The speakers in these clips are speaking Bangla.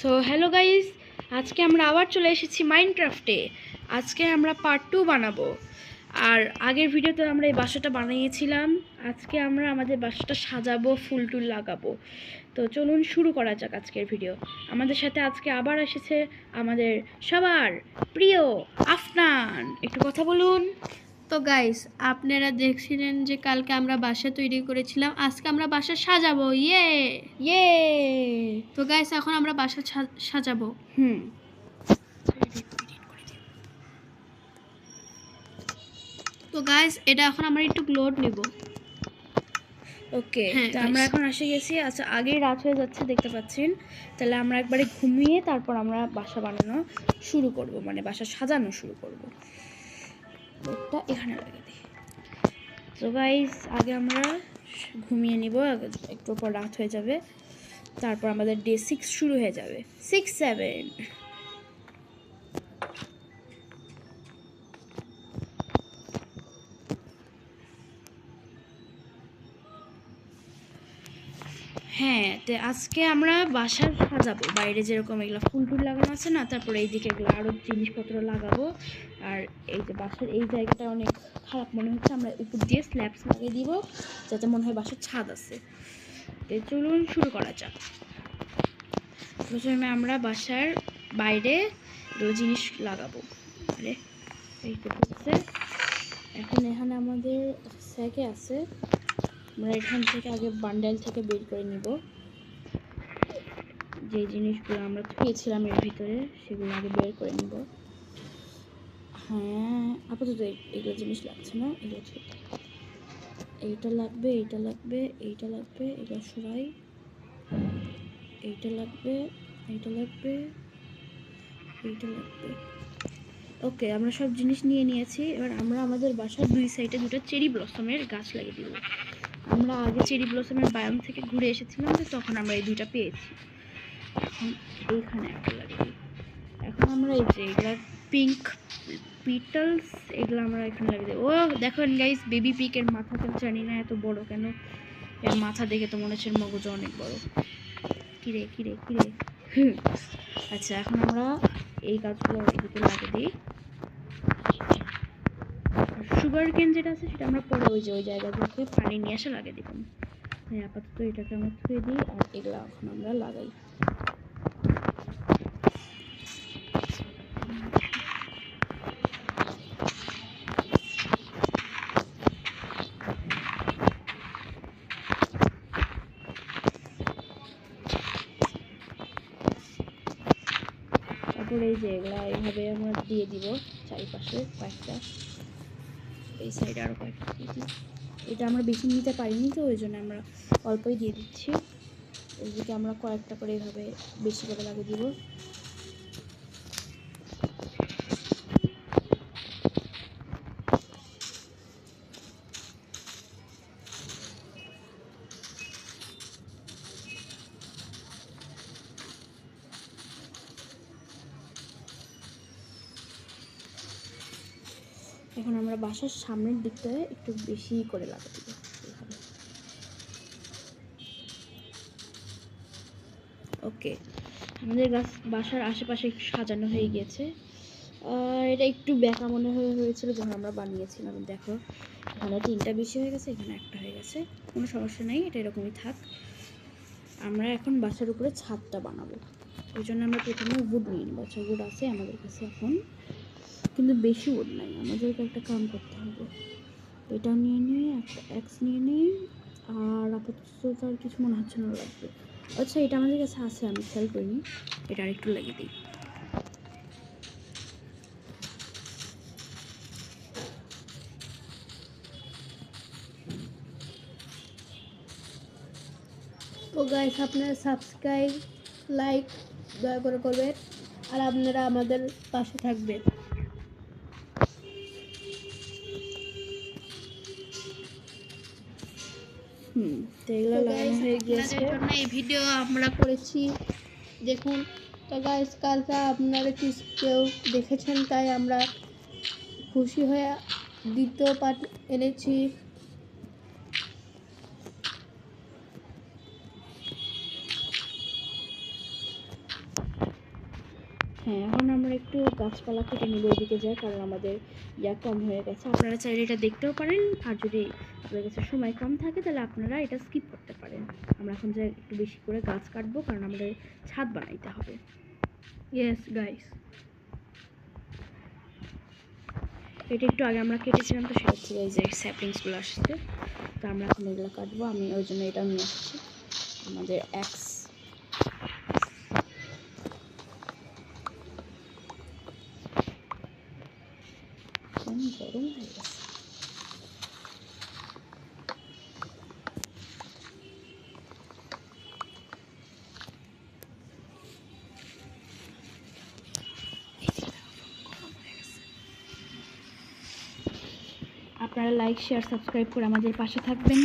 সো হ্যালো গাইস, আজকে আমরা আবার চলে এসেছি মাইনক্রাফটে। আজকে আমরা পার্ট 2 বানাবো। আর আগের ভিডিওতে আমরা এই বাসাটা বানিয়েছিলাম। আজকে আমরা আমাদের বাসাটা সাজাবো, ফুল টুল লাগাবো। তো চলুন শুরু করা যাক আজকের ভিডিও। আমাদের সাথে আজকে আবার এসেছে আমাদের সবার প্রিয় আফনান। একটু কথা বলুন। তো গাইস, আপনারা দেখছিলেন যে কালকে আমরা বাসা তৈরি করেছিলাম, আজকে আমরা বাসা সাজাবো। ইয়ে। তো গাইস, এখন আমরা বাসা সাজাবো। তো গাইস, এটা এখন আমরা একটু লোড নিব। ওকে, হ্যাঁ, তো আমরা এখন এসে গেছি। আচ্ছা, আগেই রাত হয়ে যাচ্ছে দেখতে পাচ্ছেন। তাহলে আমরা একবারে ঘুমিয়ে তারপর আমরা বাসা বানানো শুরু করব, মানে বাসা সাজানো শুরু করব। লোকটা এখানে লাগিয়ে দিই। তো গাইস, আগে আমরা ঘুমিয়ে নিব, একটু পর রাত হয়ে যাবে। তারপর আমাদের ডে 6 শুরু হয়ে যাবে। 6, 7। হ্যাঁ, তো আজকে আমরা বাসার সাজাবো। বাইরে যেরকম এগুলো ফুল টুল লাগানো আছে না, তারপরে এইদিকে এগুলো আরও জিনিসপত্র লাগাবো। আর এই যে বাসার এই জায়গাটা অনেক খারাপ মনে হচ্ছে, আমরা উপর দিয়ে স্ল্যাবস লাগিয়ে দিব যাতে মনে হয় বাসার ছাদ আছে। তো চলুন শুরু করা যাক। প্রথমে আমরা বাসার বাইরে এগুলো জিনিস লাগাবো। আরে এই তো হচ্ছে। এখন এখানে আমাদের স্যাকে আছে, আমরা এখান থেকে আগে বান্ডেল থেকে বের করে নিব। যে জিনিসগুলো আমরা থুয়েছিলাম এর ভিতরে সেগুলো আগে বের করে নিব। হ্যাঁ, আপাতত এগুলো জিনিস লাগছে না, এগুলো ঠিক। এইটা লাগবে, এইটা লাগবে, এইটা লাগবে, এটা সরাই। এইটা লাগবে, এইটা লাগবে, এইটা লাগবে। ওকে, আমরা সব জিনিস নিয়ে নিয়েছি। এবার আমরা আমাদের বাসার দুই সাইডে দুটো চেরি ব্লসমের গাছ লাগিয়ে দিব। আমরা আগে চেরি ব্লসমের বায়াম থেকে ঘুরে এসেছিলাম, তো তখন আমরা এই দুইটা পেয়েছি। এখন এইখানে একটা লাগিয়ে দিই। এখন আমরা এই যে এগুলা পিঙ্ক পিটলস, এগুলো আমরা এখানে লাগিয়ে দেবো। ও দেখেন গাইস, বেবি পিকের মাথাটা জানি না এত বড় কেন। এর মাথা দেখে তো মনে হচ্ছে মগজ অনেক বড়। কিরে কিরে কিরে। আচ্ছা, এখন আমরা এই গাছগুলো এদিকে লাগিয়ে দিই। সুগার কেন যেটা আছে সেটা আমরা পরে ওই যে ওই জায়গাগুলোকে পানি নিয়ে এসে লাগিয়ে দিব। হ্যাঁ, আপাতত এটাকে আমরা ধুয়ে দিই আর এগুলো এখন আমরা লাগাই। তারপরে এই যে এগুলা এইভাবে আমরা দিয়ে দিব চারিপাশে কয়েকটা, এই সাইডে আরও কয়েকটা দিয়ে দিই। এটা আমরা বেশি নিতে পারিনি, তো ওই জন্য আমরা অল্পই দিয়ে দিচ্ছি। এইদিকে আমরা কয়েকটা করে এইভাবে বেশি করে লাগিয়ে দিব। এখন আমরা বাসার সামনের দিকটায় একটু বেশি করে লাগিয়ে দিব এইভাবে। ওকে, আমাদের বাসার আশেপাশে একটু সাজানো হয়ে গিয়েছে। এটা একটু বেঁকা মনে হয়েছিল যখন আমরা বানিয়েছিলাম। দেখো, এখানে 3টা বেশি হয়ে গেছে, এখানে একটা হয়ে গেছে। কোনো সমস্যা নেই, এটা এরকমই থাক। আমরা এখন বাসার উপরে ছাদটা বানাবো, ওই জন্য আমরা প্রথমে উড নিয়ে নিব। আচ্ছা, উড আছে আমাদের কাছে এখন, কিন্তু বেশি উড নাই। আমাদেরকে একটা কাম করতে হবে, এটা নিয়ে নিয়ে একটা এক্স নিয়ে নিই। আর আপাতত আর কিছু মনে হচ্ছে না লাগবে। আচ্ছা, এটা আমাদের কাছে আছে, আমি খেয়াল করিনি। এটা আরেকটু লাগিয়ে দিই। তো গাইস, আপনারা সাবস্ক্রাইব লাইক দয়া করে করবেন, আর আপনারা আমাদের পাশে থাকবেন। তো এগুলো লাগানো হয়ে গিয়েছে। এই ভিডিও আমরা করেছি, দেখুন। তো গাইস, কালকে আপনারা কেউ দেখেছেন, তাই আমরা খুশি হয়ে দ্বিতীয় পার্ট এনেছি। হ্যাঁ, এখন আমরা একটু গাছপালা কেটে নিব, ওইদিকে যাই, কারণ আমাদের ইয়া কম হয়ে গেছে। আপনারা চাইলে এটা দেখতেও পারেন, আর যদি আপনাদের কাছে সময় কম থাকে তাহলে আপনারা এটা স্কিপ করতে পারেন। আমরা এখন যাই একটু বেশি করে গাছ কাটবো, কারণ আমাদের ছাদ বানাইতে হবে। Yes guys. এটা একটু আগে আমরা কেটেছিলাম, তো সেটা থেকে এই যে স্যাপলিংসগুলো আসছে, তো আমরা এখন এগুলো কাটবো। আমি ওই জন্য এটা নিয়ে আসছি, আমাদের অ্যাক্স। গরম হয়ে গেছে। আপনারা লাইক, শেয়ার, সাবস্ক্রাইব করে আমাদের পাশে থাকবেন।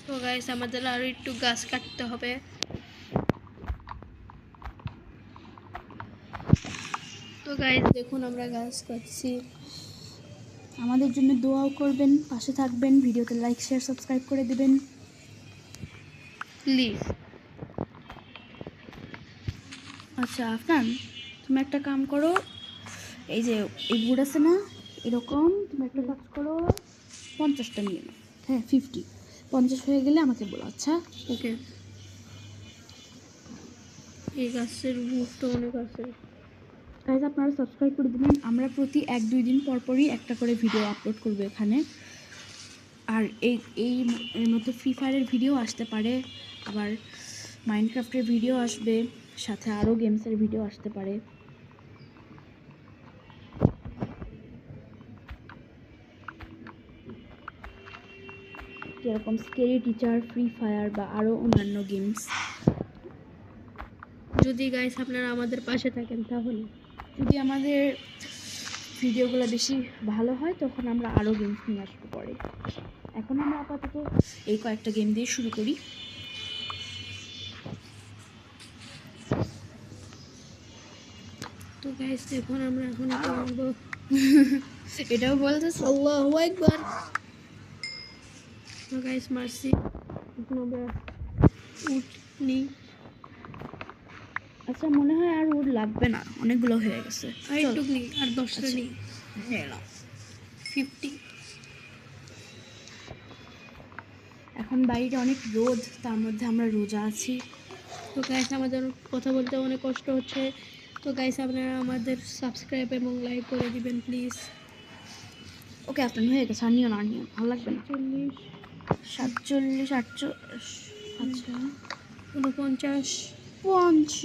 তো গাইস আমাদের আরো একটু গাছ কাটতে হবে। তো গাইস দেখুন আমরা গাছ কাটছি। আমাদের জন্য দোয়াও করবেন, পাশে থাকবেন, ভিডিওতে লাইক, শেয়ার, সাবস্ক্রাইব করে দিবেন প্লিজ। আচ্ছা আফনান, তুমি একটা কাম করো, এই যে এই বুট আছে না, এরকম তুমি একটা কাজ করো, 50টা নিয়ে নাও। হ্যাঁ, 50 হয়ে গেলে আমাকে বলো। আচ্ছা, ওকে। এই গাছের মুখটা অনেক আছে। গাইজ আপনারা সাবস্ক্রাইব করে দেবেন। আমরা প্রতি 1-2 দিন পর পরই একটা করে ভিডিও আপলোড করবো এখানে। আর এর মধ্যে ফ্রি ফায়ারের ভিডিও আসতে পারে, আবার মাইনক্রাফটের ভিডিও আসবে, সাথে আরও গেমসের ভিডিও আসতে পারে। যেরকম স্কেরি টিচার, ফ্রি ফায়ার বা আরও অন্যান্য গেমস। যদি গাইস আপনারা আমাদের পাশে থাকেন তাহলে। যদি আমাদের ভিডিওগুলো বেশি ভালো হয় তখন আমরা আরও গেমস নিয়ে আসবো পরে। এখন আমরা আপাতত এই কয়েকটা গেম দিয়ে শুরু করি। তো গাইস দেখুন আমরা এখন কি করব। এটাও বলতেছে আল্লাহু আকবার। তো গাইস মারছি। এখন আমরা উঠনি। আচ্ছা, মনে হয় আর ওর লাগবে না, অনেকগুলো হয়ে গেছে। আর একটু নি, আর 10টা আচ্ছা। নি। 50। এখন বাইরে অনেক রোদ, তার মধ্যে আমরা রোজা আছি। তো গাইস আমাদের কথা বলতে অনেক কষ্ট হচ্ছে। তো গাইস আপনারা আমাদের সাবস্ক্রাইব এবং লাইক করে দিবেন প্লিজ। ওকে, আপনার হয়ে গেছে, আর নিও না, আর নিও না, ভালো লাগবে না। 47, 47, 48, আচ্ছা 49, 50,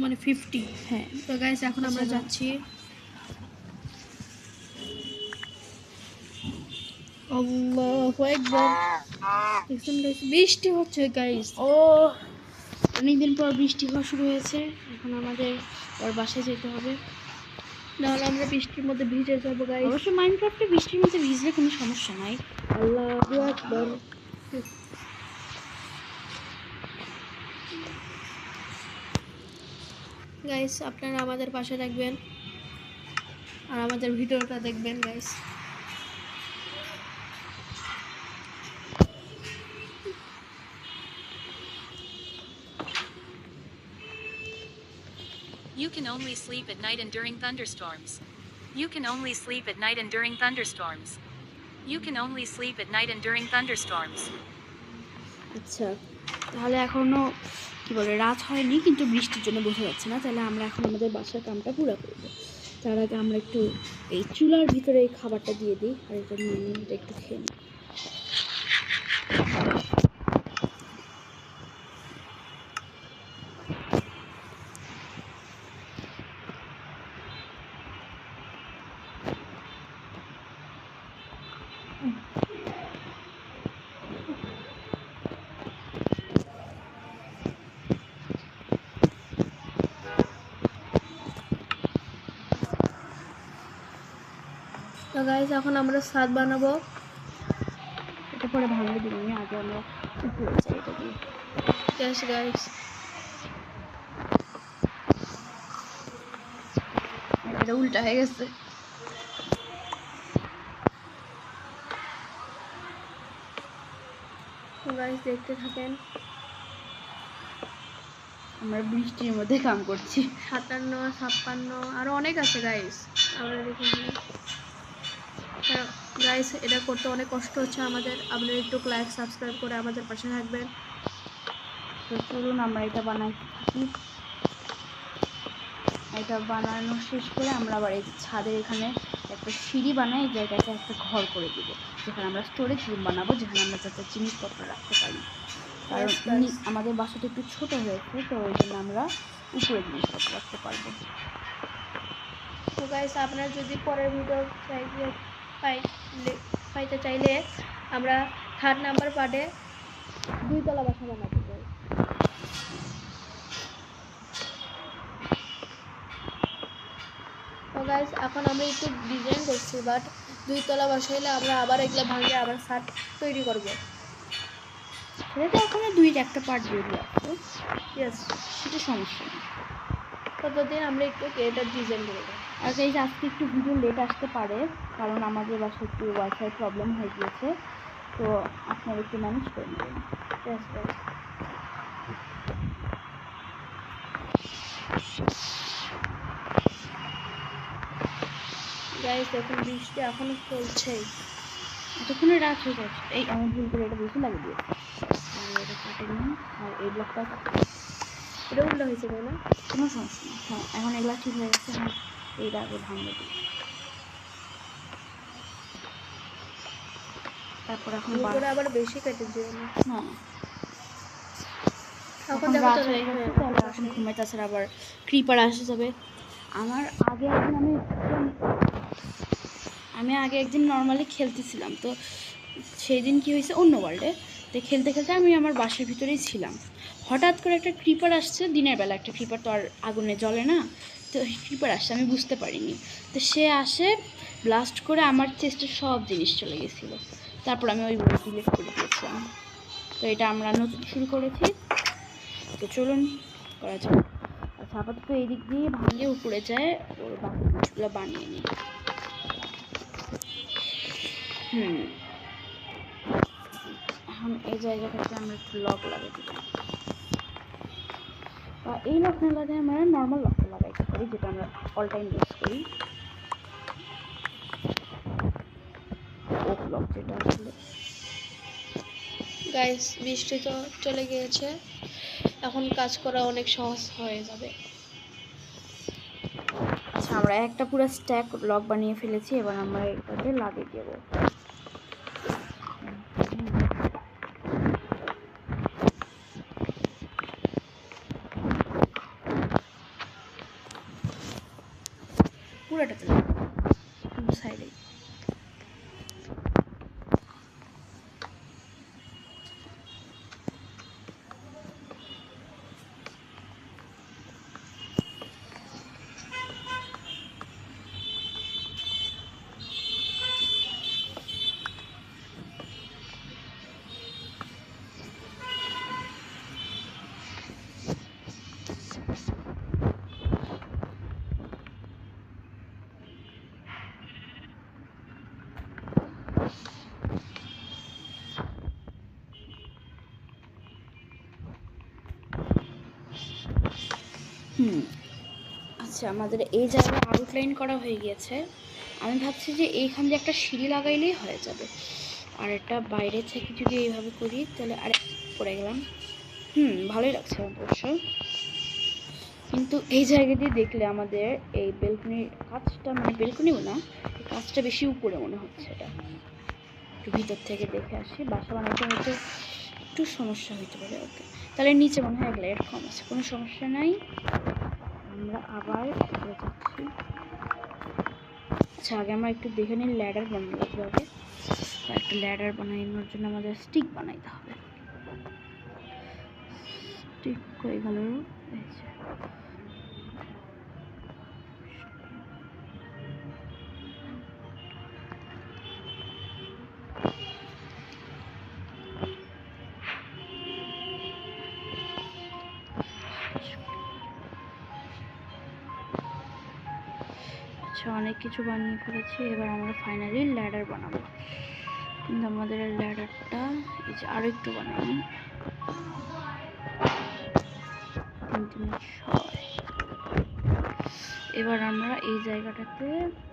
মানে 50। হ্যাঁ। তো গাইস এখন আমরা আচ্ছা, যাচ্ছি। আল্লাহু আকবার। দেখুন গাইস বৃষ্টি হচ্ছে গাইস। ও, অনেকদিন পর বৃষ্টি হওয়া শুরু হয়েছে। এখন আমাদের ওর বাসায় যেতে হবে, নাহলে আমরা বৃষ্টির মধ্যে ভিজে যাবো গাইস। অবশ্য মাইনক্রাফটে বৃষ্টির মধ্যে ভিজলে কোনো সমস্যা নাই। আল্লাহু আকবার। গাইস আপনারা আমাদের পাশে থাকবেন আর আমাদের ভিডিওটা দেখবেন guys. You can only sleep at night and during thunderstorms. You can only sleep at night and during thunderstorms. You can only sleep at night and during thunderstorms. আচ্ছা, তাহলে এখনো কি বলে রাত হয়নি, কিন্তু বৃষ্টির জন্য বোঝা যাচ্ছে না। তাহলে আমরা এখন আমাদের বাসার কামটা পুরো করব। তার আগে আমরা একটু এই চুলার ভিতরে এই খাবারটা দিয়ে দিই, আর এটা নিয়ে নিয়ে এটা একটু খেয়ে নিই। তো গাইস এখন আমরা সাদ বানাবো। এটা পরে ভাঙলে দিই, আগে আমরা উপরে যাই এটা দিয়ে। Yes guys. এটা উল্টা হয়ে গেছে। গাইস দেখতে থাকেন। আমরা বৃষ্টির মধ্যে কাম করছি। 57, 56 আরো অনেক আছে গাইস, আমরা দেখুন গাইস, এটা করতে অনেক কষ্ট হচ্ছে আমাদের। আপনারা একটু লাইক সাবস্ক্রাইব করে আমাদের পাশে থাকবেন। তো চলুন আমরা এটা বানাইতে থাকি। এটা বানানো শেষ করে আমরা আবার এই ছাদের এখানে একটা সিঁড়ি বানাই, এই জায়গাটা একটা ঘর করে দিব, যেখানে আমরা স্টোরেজ রুম বানাবো, যেখানে আমরা যাতে জিনিসপত্র রাখতে পারি। কারণ আমাদের বাসাটা একটু ছোট হয়েছে, তো ওই জন্য আমরা উপরে জিনিসপত্র রাখতে পারবো। তো গাইস, আপনারা যদি পরের ভিডিও পাইতে চাইলে আমরা 3rd নাম্বার পার্টে 2 তলা বাসা বানাতে চাই। তো গাইস, এখন আমরা একটু ডিজাইন করছি, বাট 2 তলা বাসা হলে আমরা আবার এগুলো ভাঙে আবার ছাদ তৈরি করব। সেটা এখন 2-1টা পার্ট বেরিয়ে আছে, ইয়েস, সেটা সমস্যা নেই। ততদিন আমরা একটু এটা ডিজাইন করে দেবো। আর এই যে আজকে একটু ভিডিও লেট আসতে পারে, কারণ আমাদের বাসায় একটু ওয়াইফাই প্রবলেম হয়ে গিয়েছে, তো আপনারা একটু ম্যানেজ করে নেবেন। Yes guys. গাইস দেখুন, বৃষ্টি এখনো চলছে। এতক্ষণে রাত হয়ে যাচ্ছে। এই আমি ভুল করে এটা বেশি লাগিয়ে দিয়েছি, এটা কাটে নিই। আর এই ব্লকটা এটা উল্টো হয়েছে তাই না? কোনো সমস্যা নেই। হ্যাঁ, এখন এগুলা ঠিক হয়ে গেছে। হ্যাঁ, এইটা আগে ভাঙবে দিই, তারপর এখন করে আবার বেশি কেটে দিও না। না, এখন দেখো তো হয়ে গেছে, তাহলে এখন ঘুমাইতে আসার আবার ক্রিপার আসে যাবে। আমার আগে একদিন আমি আগে একদিন নর্মালি খেলতেছিলাম, তো সেই দিন কী হয়েছে, অন্য ওয়ার্ল্ডে তো খেলতে খেলতে আমি আমার বাসার ভিতরেই ছিলাম। হঠাৎ করে একটা ক্রিপার আসছে, দিনের বেলা একটা ক্রিপার তো আর আগুনে জ্বলে না, তো ক্রিপার আসছে, আমি বুঝতে পারিনি। তো সে আসে, ব্লাস্ট করে আমার চেস্টের সব জিনিস চলে গেছিলো। তারপর আমি ওই বই ডিলিট করে দিয়েছিলাম। তো এটা আমরা নতুন শুরু করেছি, তো চলুন করা যাক। আচ্ছা, আপাতত এই দিক দিয়ে ভাঙে উপরে যায়, ওর বাকি জিনিসগুলো বানিয়ে নিই। এখন এই জায়গাটাতে আমরা একটু লক লাগাই দিই, বা এই লক না লাগাই আমরা নর্মাল লকটা লাগাইতে পারি, যেটা আমরা অল টাইম ইউজ করি, ওক লক যেটা আসলে। গাইস, বৃষ্টি তো চলে গিয়েছে, এখন কাজ করা অনেক সহজ হয়ে যাবে। আচ্ছা, আমরা একটা পুরো স্ট্যাক লক বানিয়ে ফেলেছি, এবার আমরা এটাতে লাগিয়ে দেবো। পুরোটাতে লাগাবো সাইডে। আচ্ছা, আমাদের এই জায়গায় আউটলাইন করা হয়ে গিয়েছে। আমি ভাবছি যে এইখান দিয়ে একটা সিঁড়ি লাগাইলেই হয়ে যাবে, আর এটা বাইরে থেকে যদি এইভাবে করি তাহলে আরে পড়ে গেলাম। ভালোই লাগছে অবশ্য, কিন্তু এই জায়গা দিয়ে দেখলে আমাদের এই বেলকনির কাজটা, মানে বেলকনিও না, এই কাজটা বেশি উপরে মনে হচ্ছে। এটা একটু ভিতর থেকে দেখে আসি, বাসা বানাইতে হয়তো একটু সমস্যা হইতে পারে। ওকে, তাহলে নিচে মনে হয় গ্লেয়ার কম আছে, কোনো সমস্যা নাই। আমরা আবার উপরে যাচ্ছি। আচ্ছা, আগে আমরা একটু দেখে নিই ল্যাডার বানানো লাগবে। আগে একটা ল্যাডার বানানোর জন্য আমাদের স্টিক বানাইতে হবে। স্টিক হয়ে গেল, অনেক কিছু বানিয়ে ফেলেছি। এবার আমরা ফাইনালি ল্যাডার বানাবো। কিন্তু আমাদের ল্যাডারটা এই যে আরো একটু বানাই। 3 3 6। এবার আমরা এই জায়গাটাতে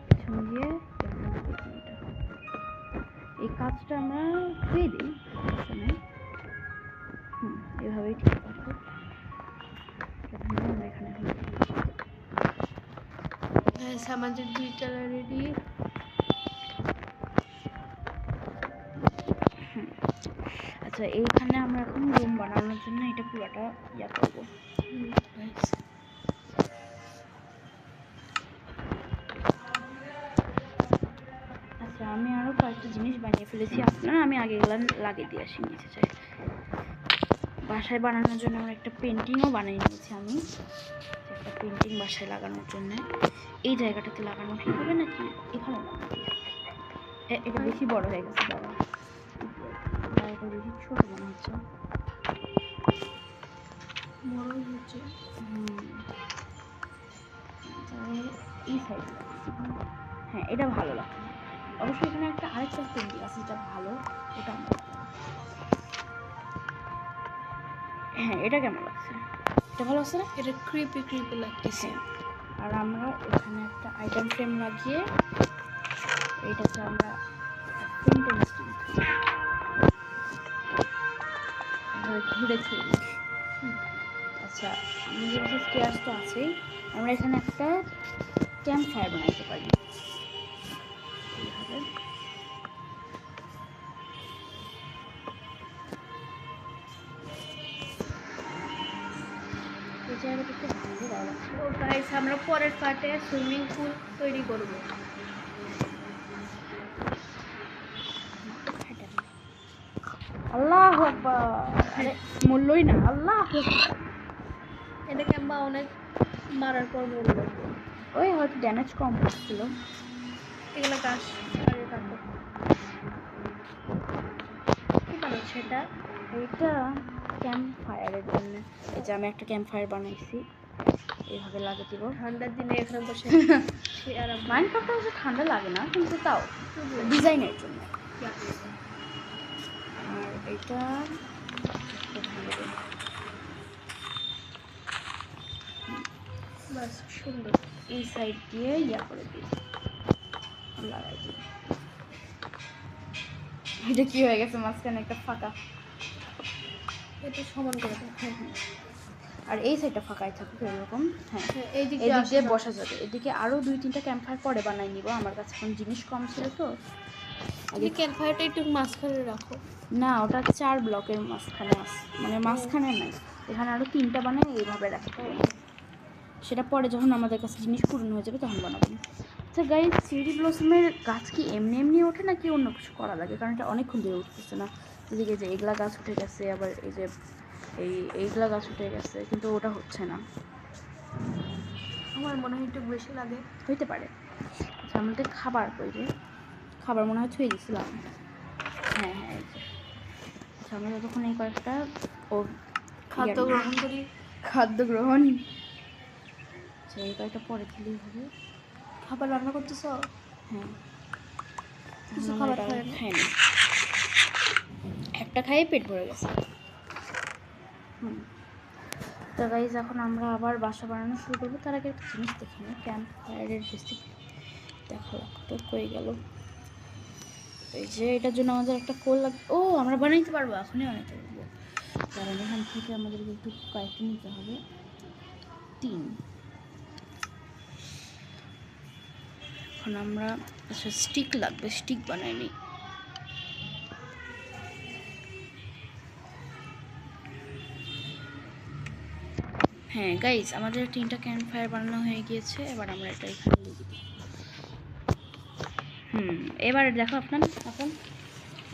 পেছন দিয়ে এই কাজটা আমরা ধুয়ে দিই, সমস্যা নেই। এভাবেই ঠিক আছে। আমরা এখানে আমাদের দুইটা রেডি। আচ্ছা, এইখানে আমরা এখন রুম বানানোর জন্য এটা পুরোটা ইয়া করবো। আচ্ছা, আমি আরো কয়েকটা জিনিস বানিয়ে ফেলেছি আপনার, আমি আগে এগুলো লাগিয়ে দিয়ে আসি নিচে চাই। বাসায় বানানোর জন্য আমরা একটা পেন্টিংও বানিয়ে নিয়েছি আমি, একটা পেন্টিং বাসায় লাগানোর জন্য। এই জায়গাটাতে লাগানো ঠিক হবে নাকি এখানে লাগানো? এটা বেশি বড় হয়ে গেছে বাবা, এটা বেশি ছোট মনে হচ্ছে। বড় হচ্ছে। এই সাইডে, হ্যাঁ এটা ভালো লাগছে। অবশ্যই এখানে একটা আরেকটা পেন্টিং আছে যেটা ভালো, ওটা আমরা, হ্যাঁ এটা কেমন লাগছে? এটা ভালো আছে না? এটা ক্রিপি ক্রিপি লাগতেছে। আর আমরা এখানে একটা আইটেম ফ্রেম লাগিয়ে এইটাতে আমরা সেন্টেন্স ঘুরেছি। আচ্ছা, আমাদের কাছে স্টেয়ার্স তো আছেই, আমরা এখানে একটা ক্যাম্প ফায়ার বানাইতে পারি। এইভাবে এই জায়গাটাতে ভালো দেওয়া আছে। তো গাইস আমরা পরের পার্টে সুইমিং পুল তৈরি করব। আল্লাহু আকবার, আরে মূল্যই না, আল্লাহু আকবার। এটা কিংবা অনেক মারার পর বলবো ওই হয়তো ড্যামেজ কম হচ্ছিল। এগুলো গাছ আরে কাটো কি বানাচ্ছে এটা? এইটা ক্যাম্প ফায়ারের জন্য। এই যে আমি একটা ক্যাম্প ফায়ার বানাইছি, এইভাবে লাগিয়ে দিব। ঠান্ডার দিনে এখানে বসে আরাম। মাইনক্রাফটে অবশ্য ঠান্ডা লাগে না, কিন্তু তাও ডিজাইনের জন্য। আর এটা বাস সুন্দর। এই সাইড দিয়ে ইয়া করে দিই, লাগাই দিই। এটা কি হয়ে গেছে, মাঝখানে একটা ফাঁকা। এটা সমান করে দাও। হ্যাঁ হ্যাঁ, আর এই সাইডটা ফাঁকাই থাকুক এরকম। হ্যাঁ, এই দিক এদিক দিয়ে দিয়ে বসা যাবে। এদিকে আরো 2 3টা ক্যাম্প ফায়ার পরে বানাই নিব, আমার কাছে এখন জিনিস কম ছিল তো। আগে ক্যাম্প ফায়ারটা একটু মাঝখানে রাখো। না, ওটা 4 ব্লকের মাঝখানে আছে, মানে মাঝখানে নাই, এখানে আরো 3টা বানাই এইভাবে রাখতে হবে। সেটা পরে যখন আমাদের কাছে জিনিস পূরণ হয়ে যাবে তখন বানাবো। আচ্ছা গাইস, চেরি ব্লসমের গাছ কি এমনি এমনি ওঠে নাকি অন্য কিছু করা লাগে? কারণ এটা অনেকক্ষণ ধরে উঠতেছে না। এদিকে যে এগুলা গাছ উঠে গেছে, আবার এই যে এইগুলা গাছ উঠে গেছে, কিন্তু ওটা হচ্ছে না। আমার মনে হয় একটু বেশি লাগে। হইতে পারে। আচ্ছা, আমাদের খাবার তৈরি, খাবার মনে হয় ছুঁয়ে দিয়েছিলাম। হ্যাঁ হ্যাঁ, এই যে। আচ্ছা, আমরা যতক্ষণ এই কয়েকটা খাদ্য গ্রহণ করি। খাদ্য গ্রহণ, আচ্ছা এই কয়েকটা পরে দিলেই হবে। খাবার রান্না করতেছো? হ্যাঁ, কিছু খাবার খাইনি, একটা খাইয়ে পেট ভরে গেছে। তো গাইজ, এখন আমরা আবার বাসা বানানো শুরু করবো। তার আগে একটা জিনিস দেখি না, ক্যাম্প ফায়ারের রেসিপি দেখা লাগতো, কই গেল? এই যে এটার জন্য আমাদের একটা কোল লাগবে। ও, আমরা বানাইতে পারবো, এখনই বানাইতে পারবো। কারণ এখান থেকে আমাদের একটু কয়েকটা নিতে হবে, 3। এখন আমরা, আচ্ছা স্টিক লাগবে, স্টিক বানাই নিই। হ্যাঁ গাইজ, আমাদের 3টা ক্যাম্প ফায়ার বানানো হয়ে গিয়েছে। এবার আমরা এটা এখানে লিখে দিই। এবার দেখো এখন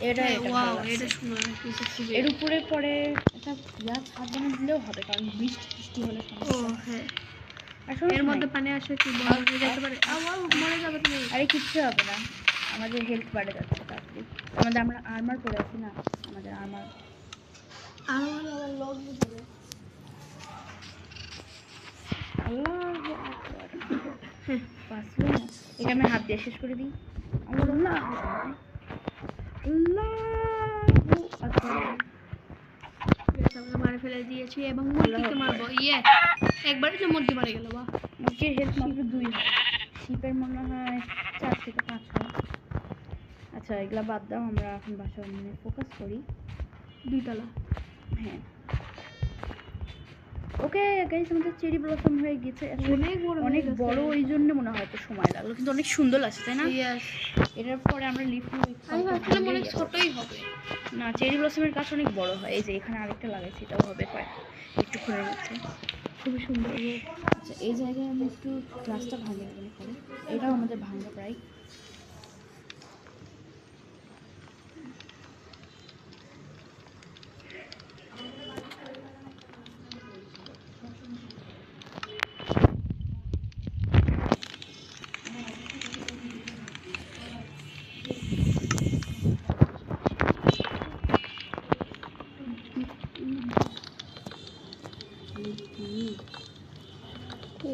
এটা সুন্দর কিছু খুবই। এর উপরে পরে একটা ছাদ বানিয়ে দিলেও হবে, কারণ বৃষ্টি হলে হ্যাঁ, আসলে এর মধ্যে পানি আসে কি বড় হয়ে যেতে পারে। মরে যাবে তুমি। আরে কিচ্ছু হবে না, আমাদের হেলথ বাড়ে যাচ্ছে তাড়াতাড়ি। আমরা আর্মার পরে আছি না, আমাদের আর্মার লগ দিতে। এটা আমি হাত দিয়ে শেষ করে দিই। আল্লাহ, Guys, আমরা মারে ফেলে দিয়েছি এবং মুরগিকে মারবো। ইয়ে, একবারে তো মুরগি মারা গেল। বাহ, মুরগির হেলথ মাত্র 2 হয়, শিপের মনে হয় 4 থেকে 5 হয়। আচ্ছা এগুলা বাদ দাও, আমরা এখন বাসা মানে ফোকাস করি। 2 তলা। হ্যাঁ ওকে গাইস, আমাদের চেরি ব্লসম হয়ে গেছে। আসলে অনেক বড় হয়ে অনেক গেছে। বড়, ওই জন্য মনে হয় তো সময় লাগলো, কিন্তু অনেক সুন্দর লাগছে তাই না? Yes, এটার পরে আমরা লিফট আমি ভাবছিলাম অনেক ছোটই হবে। না, চেরি ব্লসমের গাছ অনেক বড় হয়। এই যে এখানে আরেকটা লাগাইছি, এটাও হবে একটুক্ষণের মধ্যে। খুবই সুন্দর। আচ্ছা এই জায়গায় আমি একটু গ্লাসটা ভাঙিয়ে দেবো এখানে, এটাও আমাদের ভাঙা প্রায়।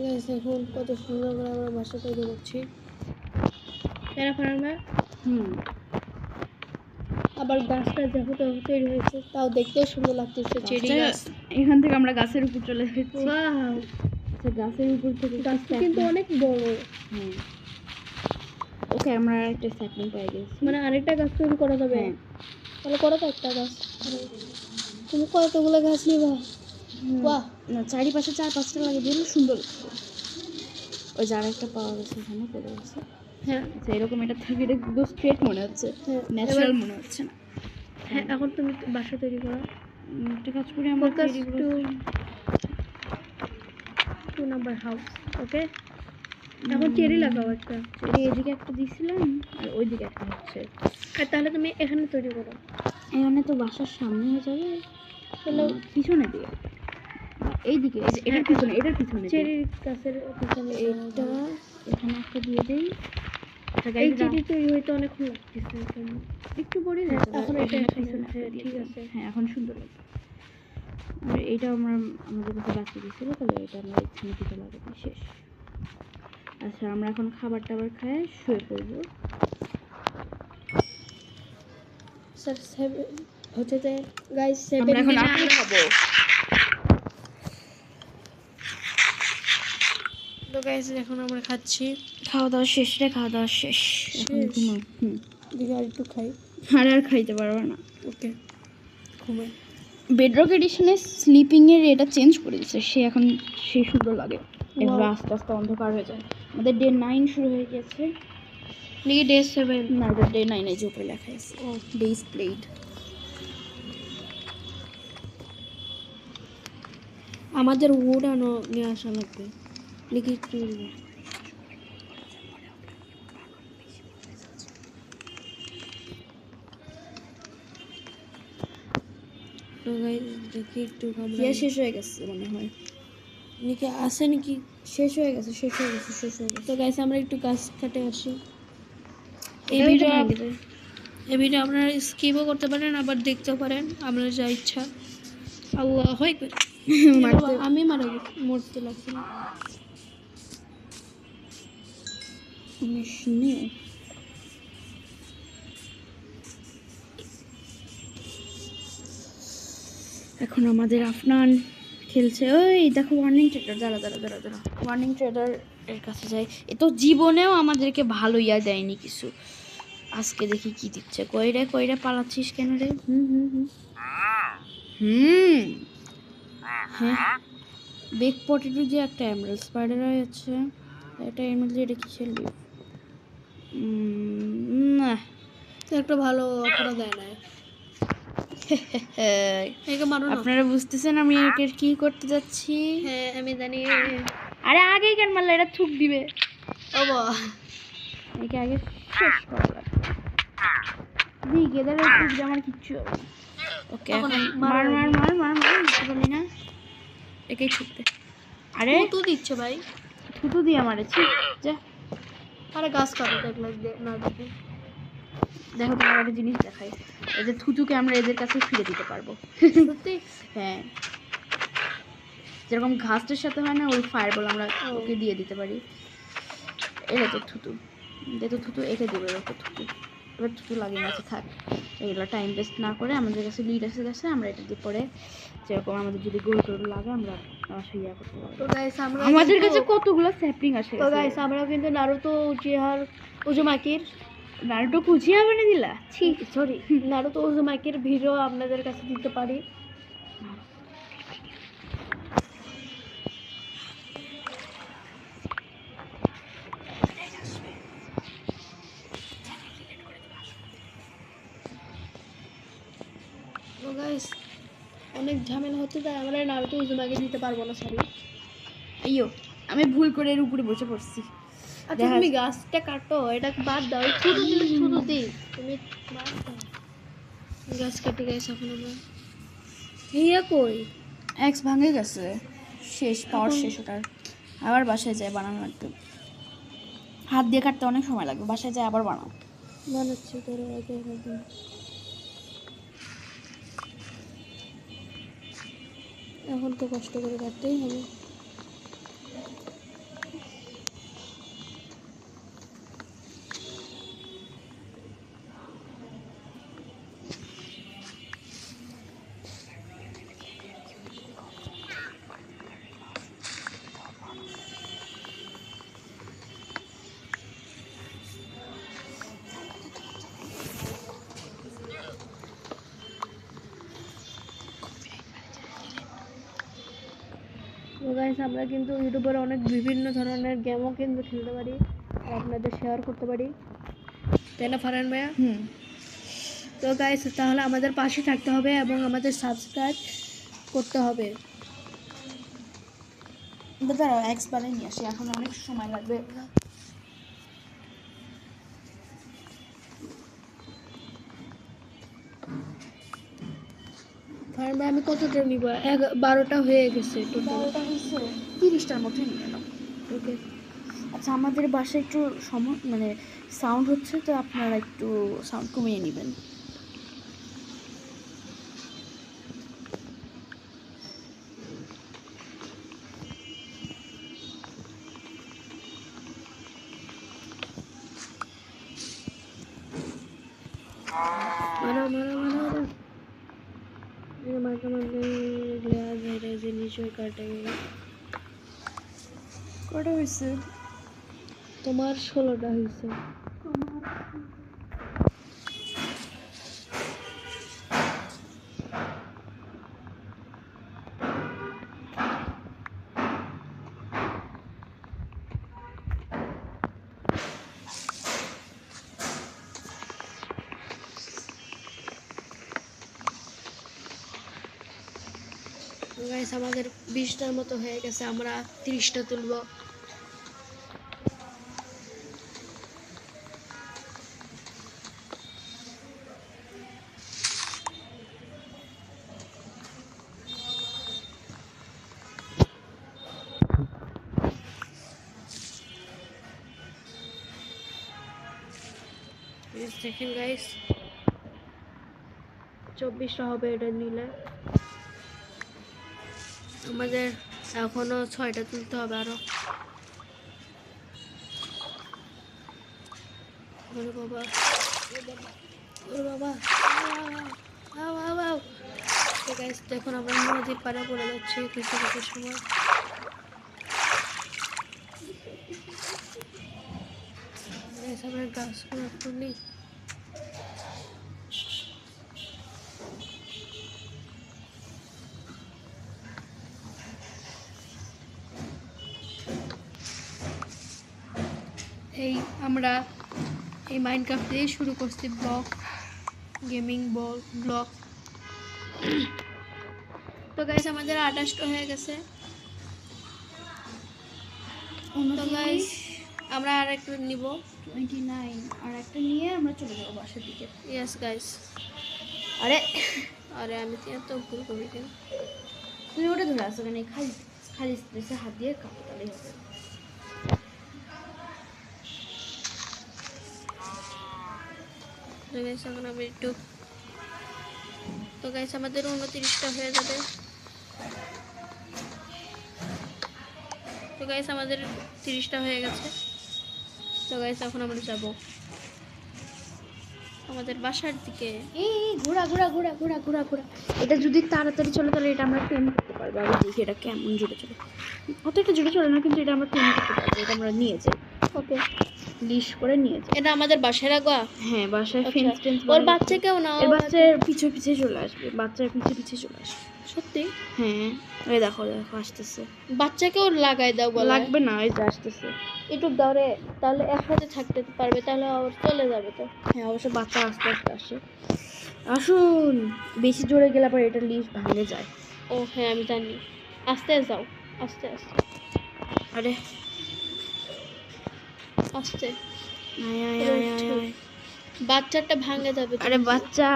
Guys, এখন কত সুন্দর করে আমরা বাসা তৈরি করছি। তারা ফার্মে আবার গাছটা যেহেতু তৈরি হয়েছে, তাও দেখতেও সুন্দর লাগতেছে। চেরি গাছ। এখান থেকে আমরা গাছের উপর চলে যাচ্ছি। ওয়াও, আচ্ছা গাছের উপর থেকে গাছটা কিন্তু অনেক বড়। হ্যাঁ ওকে, আমরা একটা স্যাপলিং পেয়ে গেছি। মানে আরেকটা গাছ তৈরি করা যাবে। হ্যাঁ। তাহলে করো তো একটা গাছ। তুমি কতগুলো গাছ নিবা? বাহ, না চারিপাশে 4-5টা লাগিয়ে দিলে সুন্দর লাগবে। ওই যার একটা পাওয়া গেছে এখানে পড়ে গেছে। হ্যাঁ আচ্ছা এরকম এটা থেকে এটা একদম স্ট্রেট মনে হচ্ছে, হ্যাঁ, ন্যাচারাল মনে হচ্ছে না। হ্যাঁ, এখন তুমি বাসা তৈরি করো। একটা কাজ করি আমরা ফোকাস চেরিগুলো টু নাম্বার হাউস। ওকে, এখন চেরি লাগাও একটা। চেরি এদিকে একটা দিছিলাম আর ওইদিকে একটা হচ্ছে। আর তাহলে তুমি এখানে তৈরি করো। এখানে তো বাসার সামনে হয়ে যাবে, তাহলে পিছনে দিয়ে এইদিকে, এই যে এটার পিছনে, এটার পিছনে দিয়ে। চেরি গাছের পিছনে এটা এখানে একটা দিয়ে দেই। আচ্ছা এই গাইস, চেরি তৈরি হইতে অনেকক্ষণ লাগতেছে এখন। একটু পরে হ্যাঁ, যেতে এখন হবে। এটা এখানে এখানে, পিছনে হ্যাঁ, একটা দিয়ে ঠিক দিই। আছে। হ্যাঁ এখন সুন্দর লাগবে। আর এইটা আমরা আমাদের কাছে বাকি দিয়েছিল, তাহলে এটা আমরা এখানে দিতে লাগাবো। শেষ। আচ্ছা আমরা এখন খাবার টাবার খাই, শুয়ে পড়বো। স্যার 7 হচ্ছে যে গাইস 7 আমরা এখন দিনে আপেল আমরা খাবো। তো গাইস এখন আমরা খাচ্ছি। খাওয়া দাওয়া শেষ রে, খাওয়া দাওয়া শেষ। এখন শেষ? ঘুমাও। দিকে আর একটু খাই। আর খাইতে পারবো না। ওকে, ঘুমাই। বেডরক এডিশনে স্লিপিং এর এটা চেঞ্জ করে দিয়েছে, সে সুন্দর লাগে। এভাবে আস্তে আস্তে অন্ধকার হয়ে যায়। আমাদের ডে 9 শুরু হয়ে গেছে। নাকি ডে 7? না এটা ডে 9 এই যে উপরে লেখা আছে ডেজ প্লেড। আমাদের উড আনো নিয়ে আসা লাগবে নাকি একটু। তো গাইস দেখি একটু ইয়া শেষ হয়ে গেছে মনে হয়, নাকি আসে নাকি। শেষ হয়ে গেছে। তো গাইস আমরা একটু গাছ কাটে আসি। এই এটাও ভিডিও তো ভেঙে যায়। এই ভিডিও আপনারা স্কিপও করতে পারেন, আবার দেখতেও পারেন, আপনার যা ইচ্ছা। আল্লাহ হয় আমি মারা গেছি, মরতে লাগছে না। এখন আমাদের আফনান খেলছে। ওই দেখো ওয়ার্নিং ট্রেডার, দাঁড়া ওয়ার্নিং ট্রেডার এর কাছে যাই। এ তো জীবনেও আমাদেরকে ভালো ইয়া দেয়নি কিছু, আজকে দেখি কি দিচ্ছে। কইরে পালাচ্ছিস কেন রে? হ্যাঁ বেক পটেটো দিয়ে একটা এমরাল্ড স্পাইডার আছে, এটা এমরাল্ড দিয়ে এটা কিসের লিভ? না তো একটা ভালো অপরাধ দেয় না। একে মারো না। আপনারা বুঝতেছেন আমি একে কি করতে যাচ্ছি? হ্যাঁ আমি জানি। আরে আগেই কেন মারলে? এটা থুক দিবে। ও বাবা, একে আগে শেষ করা লাগবে। দিক এদের থুক দিয়ে আমার কিচ্ছু হবে না। ওকে এখন এখন মারো। মার বুঝতে পারলি না? একেই ছুটতে। আরে তুই দিচ্ছে ভাই। থুতু দিয়ে মারেছি যা। আরে গাছ কাটো দেখলে না দেখে। দেখো তোমার একটা জিনিস দেখাই, এই যে থুতুকে আমরা এদের কাছে ফিরে দিতে পারবো। সত্যি? হ্যাঁ যেরকম ঘাসটার সাথে হয় না, ওই ফায়ার বল আমরা ওকে দিয়ে দিতে পারি। এটা তো থুতু, এটা তো থুতু, একে দেবে ওকে থুতু। এবার থুতু লাগিয়ে গেছে, থাক এগুলো টাইম ওয়েস্ট না করে আমাদের কাছে লিড এসে গেছে, আমরা এটা দিয়ে পরে যেরকম আমাদের যদি গোল টোল লাগে আমরা ইয়া করতে পারবো। তো গাইস আমরা আমাদের কাছে কতগুলো স্যাপলিং আসে তো গাইস আমরা কিন্তু নারুতো উজুমাকির নারুটো কুচিয়া বানিয়ে দিলা, ছি সরি নারুতো উজুমাকির ভিডিও আপনাদের কাছে দিতে পারি। তো গাইস অনেক ঝামেলা হচ্ছে, তাই আমরা নারুতো উজুমাকি দিতে পারবো না, সরি। আইয়ো আমি ভুল করে এর উপরে বসে পড়ছি। আচ্ছা তুমি গাছটা কাটো, এটা বাদ দাও, ছোট দিলে ছোট দিই, তুমি বাদ দাও গাছ কাটি। গাইস এখন আমরা হিয়া কই এক্স ভাঙে গেছে, শেষ পাওয়ার শেষ ওটার, আবার বাসায় যায় বানানো লাগবে, হাত দিয়ে কাটতে অনেক সময় লাগবে, বাসায় যায় আবার বানাও। বানাচ্ছি ধরো আগে একদম। এখন তো কষ্ট করে কাটতেই হবে। তো গাইস আমরা কিন্তু ইউটিউবের অনেক বিভিন্ন ধরনের গেমও কিন্তু খেলতে পারি আর আপনাদের শেয়ার করতে পারি, তাই না ফারহান ভাইয়া? তো গাইস তাহলে আমাদের পাশে থাকতে হবে এবং আমাদের সাবস্ক্রাইব করতে হবে। দাঁড়াও এক্স বানাই নিয়ে আসি, এখন অনেক সময় লাগবে। ফারহান ভাই আমি কতটা নিব? 12টা হয়ে গেছে টোটাল। 12টা হয়েছে, 30টার মধ্যে নিয়ে নাও। ওকে আচ্ছা আমাদের বাসায় একটু মানে সাউন্ড হচ্ছে, তো আপনারা একটু সাউন্ড কমিয়ে নেবেন। মারো মারো মারো মারো, ये मारते मारते ले आ गए যে নিচে কাটে। কটা হয়েছে? তোমার 16টা হয়েছে। গাইস আমাদের 20টার মতো হয়ে গেছে, আমরা 30টা তুলবো। দেখেন গাইস 24টা হবে এটা নিলে, আমাদের এখনো 6টা তুলতে হবে আরো। ওরে বাবা ওরে বাবা, তো গাইস দেখুন আমরা নদীর পাড়ে পড়ে যাচ্ছি কিছু কিছু সময়। গাইস আমরা গাছগুলো একটু নেই। এই আমরা এই মাইনক্রাফট দিয়ে শুরু করছি ব্লগ, গেমিং ব্লগ। তো গাইস আমাদের 28টা হয়ে গেছে। তো গাইস আমরা আর একটা নিব 29, আর একটা নিয়ে আমরা চলে যাবো বাসার দিকে। Yes guys. আরে আরে আমি তো ভুল করি কেন? তুমি ওটা ধরে আসো কেন? খালি খালি স্পেসে হাত দিয়ে কাপড় তালেই হবে। তো গাইস এখন আমি একটু, তো গাইস আমাদের 29টা হয়ে যাবে। তো গাইস আমাদের 30টা হয়ে গেছে। তো গাইস এখন আমরা যাব। আমাদের বাসার দিকে। এই ঘোরা ঘোরা ঘোরা ঘোরা ঘোরা ঘোরা, এটা যদি তাড়াতাড়ি চলে তাহলে এটা আমরা ট্রেন করতে পারবো। আগে দেখি এটা কেমন জুড়ে চলে, অত একটা জুড়ে চলে না, কিন্তু এটা আমরা ট্রেন করতে পারবো। এটা আমরা নিয়ে যাই, ওকে, লিশ করে নিয়ে যাই। এটা আমাদের বাসায় রাখবা? হ্যাঁ, বাসায় আচ্ছা। ফেন্স টেন্স ওর বাচ্চাকেও না, এর বাচ্চার পিছু পিছে চলে আসবে, বাচ্চার পিছে পিছে চলে আসবে। সত্যি? হ্যাঁ, এই দেখো দেখো আসতেছে। বাচ্চাকেও লাগাই দাও বলে? লাগবে না, এই যে আসতেছে। একটু দৌড়ে, তাহলে একসাথে থাকতে পারবে, তাহলে আবার চলে যাবে তো। হ্যাঁ, অবশ্য বাচ্চা আস্তে আস্তে আসে। আসুন, বেশি জোরে গেলে পরে এটা লিশ ভাঙে যায়। ও হ্যাঁ, আমি জানি। আস্তে যাও, আস্তে আস্তে আরে আস্তে। আয় আয় আয় আয় আয়। বাচ্চাটা ভাঙে যাবে তো। আরে বাচ্চা,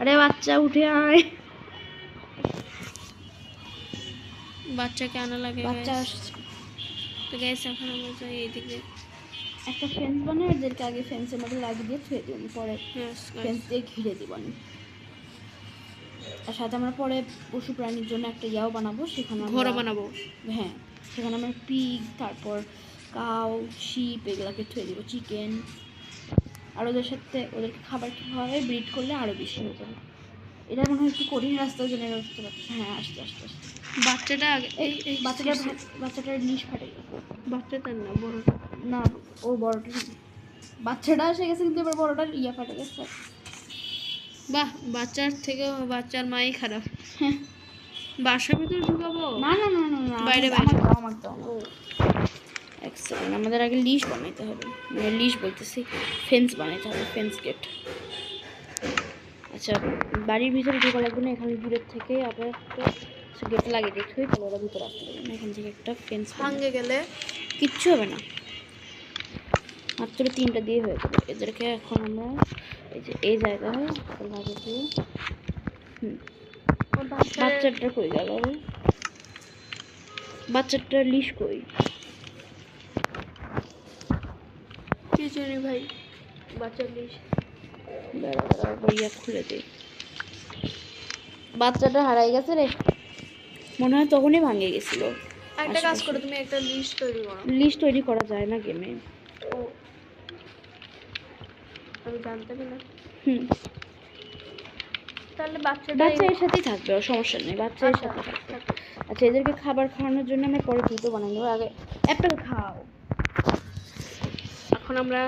আরে বাচ্চা উঠে আয়। বাচ্চাকে আনা লাগে। বাচ্চা guys। আসছে। তো গ্যাস এখন আমরা যাই এইদিকে। একটা ফেন্স বানাই, এদেরকে আগে ফেন্সের মধ্যে লাগিয়ে দিয়ে থুয়ে দিই, পরে Yes, guys। ফেন্স দিয়ে ঘিরে দিব আমি। আর সাথে আমরা পরে পশু প্রাণীর জন্য একটা ইয়াও বানাবো, সেখানে ঘর বানাবো। হ্যাঁ, সেখানে আমরা পিগ, তারপর কাউ, শিপ এগুলাকে থুয়ে দিব, চিকেন। আর ওদের সাথে ওদেরকে খাবার খাওয়াবে, ব্রিড করলে আরও বেশি হয়ে যাবে। এটা মনে হয় একটু কঠিন রাস্তার জন্য বুঝতে পারছি। হ্যাঁ, আস্তে আস্তে আস্তে। বাচ্চাটা আগে, এই এই বাচ্চাটার লিশ ফাটে গেছে। বাচ্চাটা না, বড়। না, ও বড়টা, বাচ্চাটা এসে গেছে, কিন্তু এবার বড়টার ইয়া ফাটে গেছে। বাহ, বাচ্চার থেকেও বাচ্চার মাই খারাপ। বাসার ভিতরে ঢুকাবো? না না না না না, বাইরে আমার বাইরে। দাও, আমার দাও। এক সেকেন্ড, আমাদের আগে লিশ বানাইতে হবে, মানে লিশ বলতেছি, ফেন্স বানাইতে হবে, ফেন্স গেট। আচ্ছা, বাড়ির ভিতরে ঢোকা লাগবে না, এখানে দূরের থেকে আবার গেট লাগিয়ে দেখতে হয়, তাহলে ওরা ভিতরে আসতে পারবে না। এখান থেকে একটা ফেন্স ভাঙে গেলে কিচ্ছু হবে না, মাত্র 3টা দিয়ে হয়ে যাবে। এদেরকে এখন আমরা এই যে এই জায়গায় লাগিয়ে দিই। বাচ্চাটা কই গেল? বাচ্চাটা লিশ কই? কি জানি ভাই, বাচ্চার লিশ। দাঁড়া দাঁড়া, বইয়া খুলে দিই। বাচ্চাটা হারাই গেছে রে, মনে হয় তখনই ভাঙে গেছিল। একটা কাজ করো, তুমি একটা লিস্ট তৈরি করো। লিশ তৈরি করা যায় না গেমে। ও, আমি জানতাম না। তাহলে বাচ্চাটা বাচ্চা এর সাথেই থাকবে, ওর সমস্যা নেই, বাচ্চা এর সাথে থাকবে। আচ্ছা, এদেরকে খাবার খাওয়ানোর জন্য আমরা পরে জুতো বানাই নেবো, আগে অ্যাপেল খাও। এখন আমরা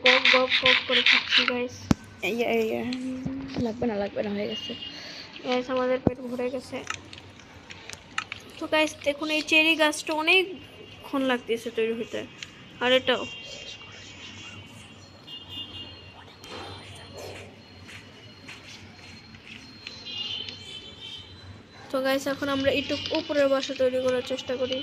গপ গপ গপ করে খাচ্ছি গাইস। লাগবে না লাগবে না, হয়ে গেছে। গাইস, আমাদের পেট ভরে গেছে। তো গাইস দেখুন, এই চেরি গাছটা অনেকক্ষণ লাগতেছে তৈরি হতে, আর এটাও। তো গাইস, এখন আমরা একটু উপরের বাসা তৈরি করার চেষ্টা করি।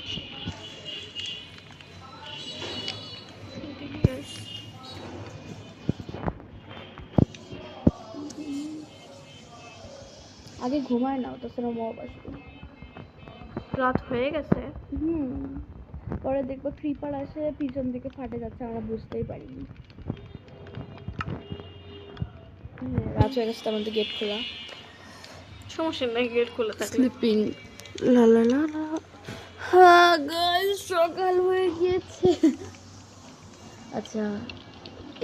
আগে ঘুমায় নাও, তাছাড়া মব আসবে। রাত হয়ে গেছে। পরে দেখবো ক্রিপার আসে, পিছন থেকে ফাটে যাচ্ছে, আমরা বুঝতেই পারিনি। রাত হয়ে গেছে, আমাদের গেট খোলা। সমস্যা নাই, গেট খোলা থাকলে। স্লিপিং লা লা লা লা। হ্যাঁ গাইস, সকাল হয়ে গিয়েছে। আচ্ছা,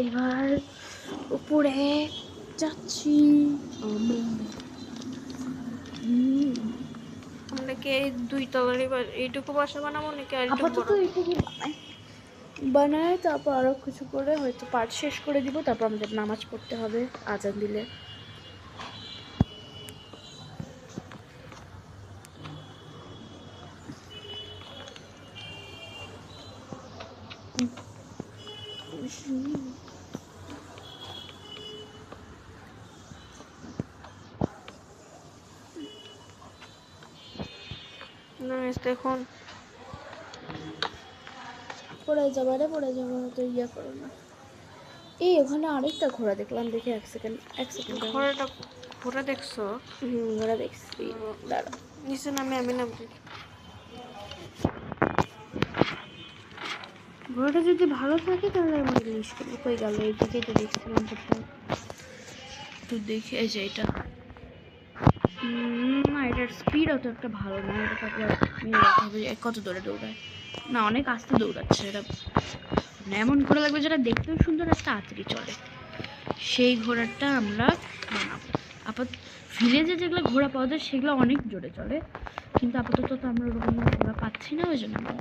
এবার উপরে যাচ্ছি। আমরা কি এই 2 তলারই এইটুকু বাসা বানাবো নাকি আর একটু আপাতত বড়? এইটুকু বানায়, তারপর আরো কিছু করে হয়তো পার্ট শেষ করে দিব, তারপর আমাদের নামাজ পড়তে হবে আজান দিলে। না, দেখুন পড়ে যাবো, আরে পড়ে যাবো, তো ইয়ে করো না। এই ওখানে আরেকটা ঘোড়া দেখলাম, দেখে এক সেকেন্ড ঘোড়া দেখছো? ঘোড়া দেখছি, দাঁড়া। নিচে নামে আমি নামছি। ঘোড়াটা যদি ভালো থাকে তাহলে আমরা জিনিস করবো। কই গেল? এইদিকে তো দেখছিলাম কোথাও, একটু দেখে এই যে এটা। না, এটার স্পিড অত একটা ভালো না, এটা থাকলে হবে কত দৌড়ে দৌড়ায়। না, অনেক আস্তে দৌড়াচ্ছে এটা, মানে এমন করে লাগবে যেটা দেখতেও সুন্দর আর তাড়াতাড়ি চলে। সেই ঘোড়াটা আমরা বানাবো। ভিলেজে যেগুলো ঘোড়া পাওয়া যায় সেগুলো অনেক জোরে চলে, কিন্তু আপাতত তো আমরা ওরকম ঘোড়া পাচ্ছি না, ওই জন্য আমরা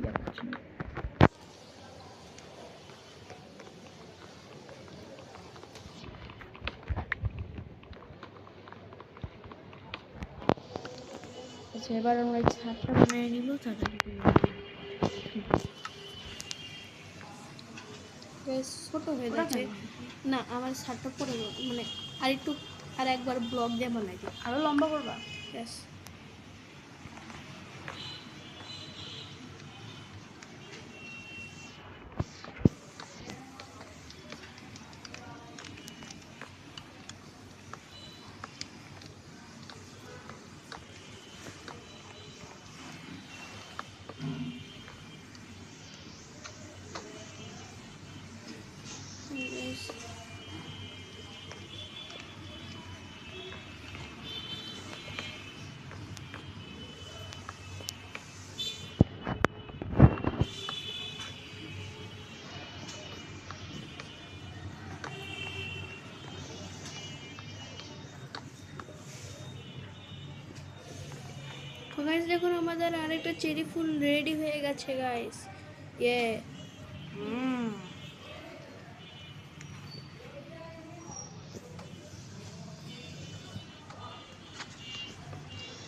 ইয়ে করছি না। আচ্ছা, এবার আমরা এই ছাদটা বানিয়ে নিব তাড়াতাড়ি করে। Guys, ছোট হয়ে যাচ্ছে না, আমার শার্টটা পরে যাবে, মানে আর একটু, আর একবার ব্লক দিয়ে বানাই দিই। আরো লম্বা করবা? Yes. Guys, তো গাইস দেখুন আমাদের আরেকটা চেরি ফুল রেডি হয়ে গেছে গাইস। ইয়ে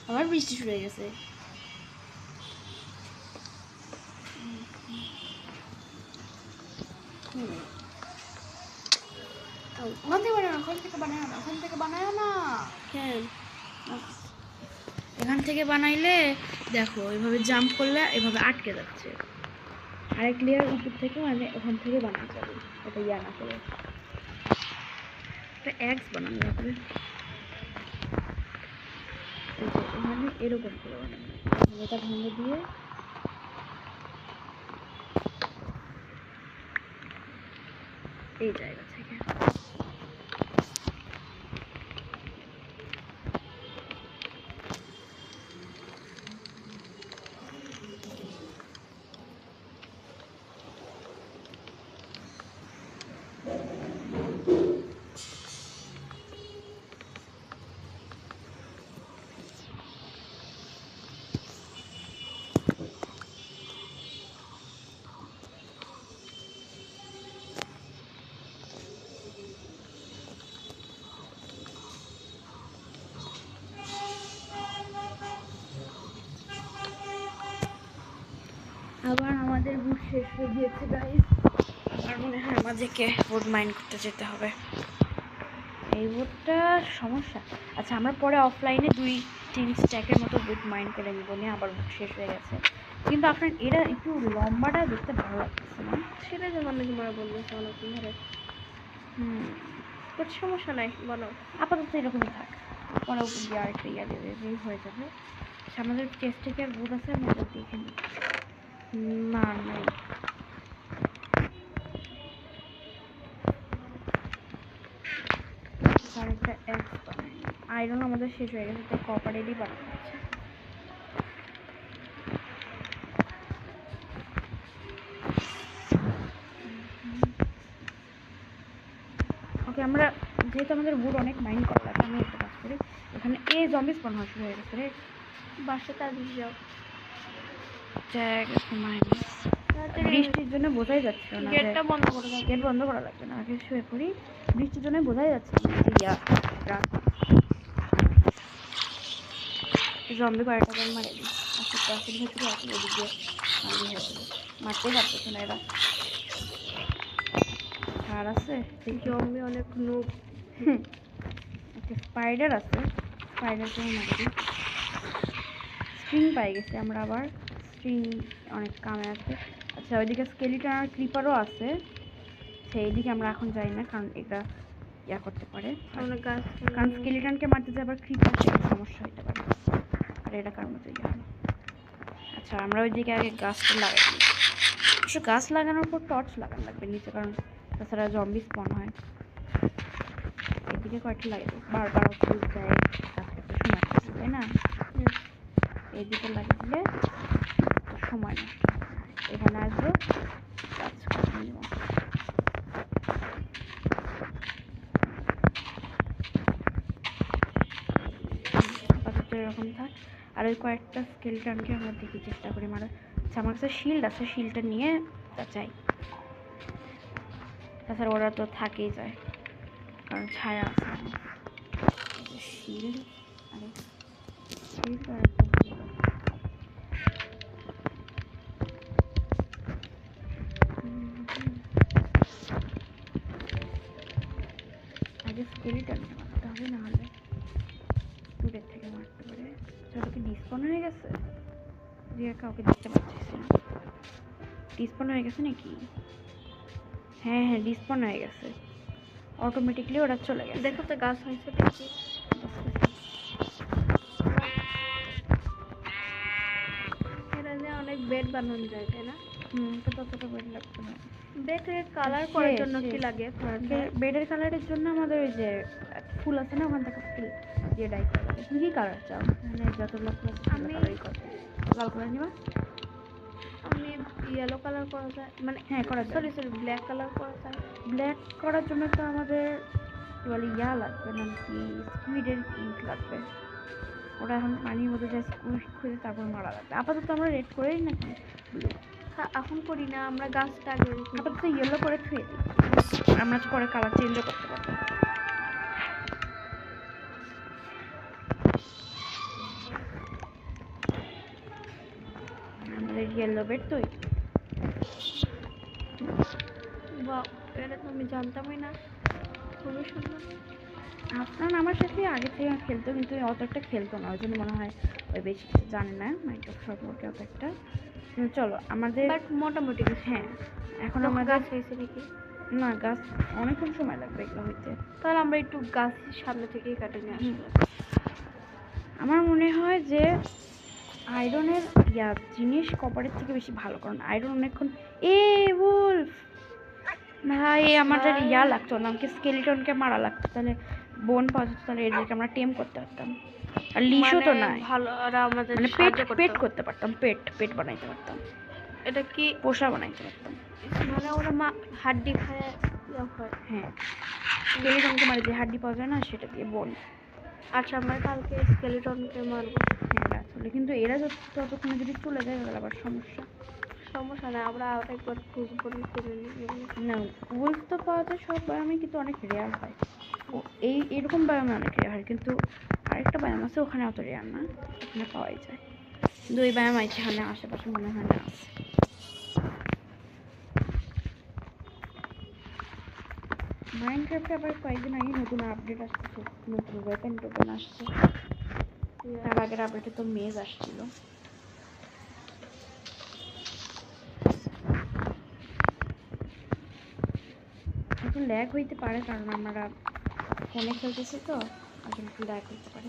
আবার বৃষ্টি শুরু হয়ে গেছে। ওখান থেকে বানায় না, ওখান থেকে বানায় না, ওখান থেকে বানায় না। হ্যাঁ, এখান থেকে বানাইলে দেখো এভাবে জাম্প করলে এভাবে আটকে যাচ্ছে। আরেক লেয়ার উপর থেকে মানে ওখান থেকে বানাতে যাবে, এটা ইয়া না করে একটা এক্স বানানো যাবে। এখানে এরকম করে বানানো, এটা ভেঙে দিয়ে এই জায়গা থেকে আবার আমাদের বুট শেষ হয়ে গিয়েছে গাইস। আমার মনে হয় আমাদেরকে বুট মাইন করতে যেতে হবে। এই বুটটা সমস্যা। আচ্ছা, আমরা পরে অফলাইনে 2-3 স্ট্যাকের মতো বুট মাইন করে নিব, নিয়ে আবার বুট শেষ হয়ে গেছে। কিন্তু আপনার এরা একটু লম্বাটা দেখতে ভালো লাগতেছে না? সেটা যেমন তোমার বলবো চলো ধরে, বাট সমস্যা নাই, বলো। আপাতত এরকমই থাক, পরে উপর দিয়ে আরেকটা ইয়া দেবে, হয়ে যাবে। আচ্ছা, আমাদের চেস্ট থেকে আর বুট আছে, আমি ওটা দেখে নিই। না নাই। আরেকটা এক্স বানাই। আয়রন আমাদের শেষ হয়ে গেছে, তাই কপারেরই বানানো হচ্ছে। ওকে, আমরা যেহেতু আমাদের বুট অনেক মাইন্ড করা লাগে, আমি একটা কাজ করি, এখানে এই জম্বি স্পন হওয়া শুরু হয়ে গেছে রে। বাসাতে আসবি যাও, বৃষ্টির জন্য বোঝাই যাচ্ছিল না, গেটটা বন্ধ করে দাও। গেট বন্ধ করা লাগবে না, আগে শুয়ে পড়ি। বৃষ্টির জন্য বোঝাই যাচ্ছে না যে ইয়া রাত। জম্বি কয়েকটা করে মারে দিই, আচ্ছা ট্রাফিক ভেতরে আছে, ওদিক দিয়ে মারি হয়ে যাবে, মারতেই পারতেছে না এরা। আর আছে জম্বি অনেক নুব। একটা স্পাইডার আছে, স্পাইডারকে মারি দিই। স্ট্রিং পাই গেছি আমরা, আবার স্ট্রিং অনেক কামে আছে। আচ্ছা, ওইদিকে স্কেলিটন আর ক্রিপারও আছে, সেই দিকে আমরা এখন যাই না, কারণ এটা ইয়া করতে পারে, কারণ স্কেলিটনকে মারতে যায় আবার ক্রিপার, সেটা সমস্যা হতে পারে। আর এটা কার মতো ইয়া। আচ্ছা, আমরা ওইদিকে আগে গাছটা লাগাই দিই। অবশ্য গাছ লাগানোর পর টর্চ লাগানো লাগবে নিচে, কারণ তাছাড়া জম্বি স্পন হয়। এদিকে কয়েকটা লাগিয়ে দিই, বারবার ফুল দেয়, কাজ করতে সময় লাগে, তাই না? এইদিকে লাগিয়ে দিলে সময় নষ্ট। এখানে আসবো, কাজ করে নিব। এরকম থাক। আর ওই কয়েকটা স্কেলটনকে আমরা দেখি চেষ্টা করি মারা। আচ্ছা আমার কাছে শিল্ড আছে, শিল্ডটা নিয়ে তা চাই। তাছাড়া ওরা তো থাকেই যায় কারণ ছায়া আছে। শিল্ড আরে শিল্ড আর একটা আগে স্কেলিটনকে মারতে হবে, না হলে দূরের থেকে মারতে পারে। সেটা কি ডিসপন হয়ে গেছে? যে কাউকে দেখতে পাচ্ছি না। ডিসপন হয়ে গেছে নাকি? হ্যাঁ হ্যাঁ ডিসপন হয়ে গেছে, অটোমেটিকলি ওরা চলে গেছে। দেখো তো গাছ হয়েছে দেখি। এটা যে অনেক বেড বানানো যায় তাই না? তো ততটা বেড লাগবে না। বেডের কালার করার জন্য কি লাগে? বেডের কালারের জন্য আমাদের ওই যে ফুল আছে না, ওখান থেকে ফুল দিয়ে ডাই করা লাগে। তুমি কি কালার চাও? মানে যতগুলো ফুল আছে আমি লাল কালার নিবা? আমি ইয়েলো কালার করা যায়, মানে হ্যাঁ করা যায়। সরি ব্ল্যাক কালার করা যায়। ব্ল্যাক করার জন্য তো আমাদের কি বলে ইয়া লাগবে, না কি স্কুইডের ইঙ্ক লাগবে। ওটা এখন পানির মধ্যে যায় স্কুইড খুঁজে তারপর মারা লাগবে। আপাতত আমরা রেড করেই নাকি ব্লু এখন করি না, আমরা গাছটা আগে আপাতত ইয়েলো করে থুয়ে দিই, আমরা তো পরে কালার চেঞ্জও করতে পারবো। আমাদের ইয়েলো বেড তৈরি। বাহ, এটা তো আমি জানতামই না, খুবই সুন্দর। আপনার আমার সাথে আগে থেকে খেলতো, কিন্তু অত একটা খেলতো না, ওই জন্য মনে হয় ওই বেশি কিছু জানে না মাইক্রোসফট সম্পর্কে অত একটা। চলো আমাদের বাট মোটামুটি হ্যাঁ এখন আমার আমাদের গাছ হয়েছে নাকি? না গাছ অনেকক্ষণ সময় লাগবে এগুলো হইতে। তাহলে আমরা একটু গাছের সামনে থেকেই কাটে নিয়ে আসবো। আমার মনে হয় যে আয়রনের জিনিস কপারের থেকে বেশি ভালো, কারণ আয়রন অনেকক্ষণ উলফ ভাই আমাদের লাগতো না, আমাকে স্কেলিটনকে মারা লাগতো, তাহলে বোন পাওয়া যেত, তাহলে এদেরকে আমরা টেম করতে পারতাম। আর লিশও তো নাই, ভালো ওরা আমাদের মানে পেট করতে পারতাম, পেট বানাইতে পারতাম, এটা কি পোষা বানাইতে পারতাম। মানে ওরা হাড্ডি খায় হয়? হ্যাঁ স্কেলিটনকে মারে যে হাড্ডি পাওয়া যায় না, সেটা দিয়ে বোন। আচ্ছা আমরা কালকে স্কেলিটনকে মারবো। হ্যাঁ আসলে কিন্তু এরা ততক্ষণে যদি চলে যায় তাহলে আবার সমস্যা। সমস্যা না, আমরা একবার খুঁজবো খুঁজে নিয়ে। না উলফ তো পাওয়া যায় সব ব্যায়ামে, কিন্তু অনেক রেয়ার হয়। এরকম ব্যায়ামে অনেক রেয়ার হয়, কিন্তু আরেকটা ব্যায়াম আছে ওখানে অত রেয়ার না, ওখানে পাওয়াই যায়। কিন্তু ওই ব্যায়াম এখানে আশেপাশে মনে হয় না আছে। মাইনক্রাফটে আবার কয়েকদিন আগে নতুন আপডেট আসছে, নতুন ওয়েপেন টোপেন আসছে। তার আগের আপডেটে তো মেজ আসছিল। একটু ল্যাগ হইতে পারে কারণ আমরা ফোনে খেলতেছি, তো আসলে একটু ল্যাগ হইতে পারে।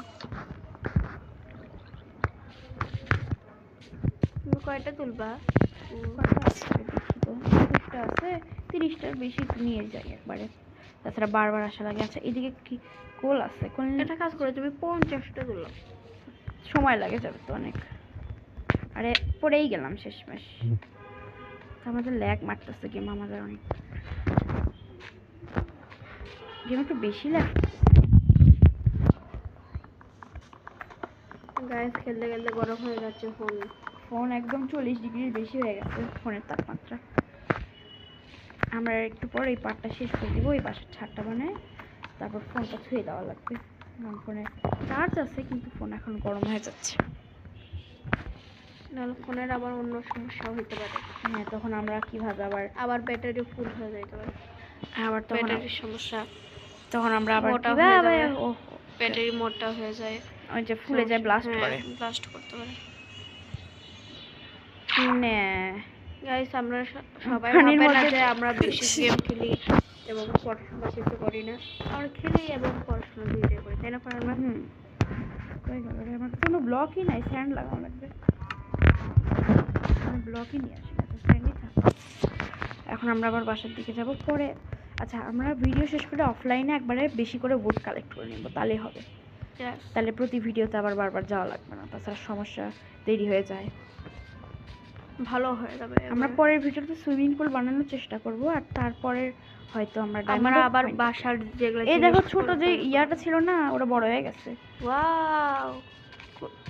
তুমি কয়টা তুলবা? কয়টা আছে দেখি তো, 30টা আছে, 30টার বেশি নিয়ে যাই একবারে, তাছাড়া বারবার আসা লাগে। আচ্ছা এদিকে কি কোল আছে? কোল এটা কাজ করে তুমি 50টা তুলো, সময় লাগে যাবে তো অনেক। আরে পড়েই গেলাম শেষমেশ। আমাদের ল্যাগ মারতেছে গেম, আমাদের অনেক গেম একটু বেশি ল্যাগ। গাইস খেলতে খেলতে গরম হয়ে যাচ্ছে ফোন একদম 40 ডিগ্রির বেশি হয়ে গেছে ফোনের তাপমাত্রা। আমরা একটু পরে এই পার্টটা শেষ করে দিব, এই পাশের ছাদটা বানায় তারপর ফোনটা ছুঁয়ে দেওয়া লাগবে। কারণ ফোনে চার্জ আছে কিন্তু ফোন এখন গরম হয়ে যাচ্ছে, নাহলে ফোনের আবার অন্য সমস্যা হতে পারে। হ্যাঁ তখন আমরা কিভাবে আবার ব্যাটারি ফুল হয়ে যেতে পারে, আবার তখন ব্যাটারির সমস্যা, তখন আমরা আবার মোটা হয়ে কিভাবে যাবে, ব্যাটারি মোটা হয়ে যায়, ওই যে ফুলে যায়, ব্লাস্ট করে, ব্লাস্ট করতে পারে। গাইস আমরা সবাই ভাবে না যে আমরা বেশি গেম খেলি এবং পড়াশোনা কিছু করি না, আমরা খেলি এবং পড়াশোনা দুইটাই করি, তাই না ফারহানা? আমার কোনো ব্লকই নাই, স্ট্যান্ড লাগানো লাগবে, ব্লকই নিয়ে আসি না, স্ট্যান্ডই থাকবে। এখন আমরা আবার বাসার দিকে যাব পরে। আচ্ছা আমরা ভিডিও শেষ করে অফলাইনে একবারে বেশি করে ভোট কালেক্ট করে নেব, তাহলেই হবে। তাহলে প্রতি ভিডিওতে আবার বারবার যাওয়া লাগবে না, তাছাড়া সমস্যা, দেরি হয়ে যায়, ভালো হয়ে যাবে। আমরা পরের ভিডিওতে সুইমিং পুল বানানোর চেষ্টা করব, আর তারপরে হয়তো আমরা আবার বাসার যেগুলো এই দেখো ছোট যে ইয়াটা ছিল না, ওটা বড় হয়ে গেছে। ওয়াও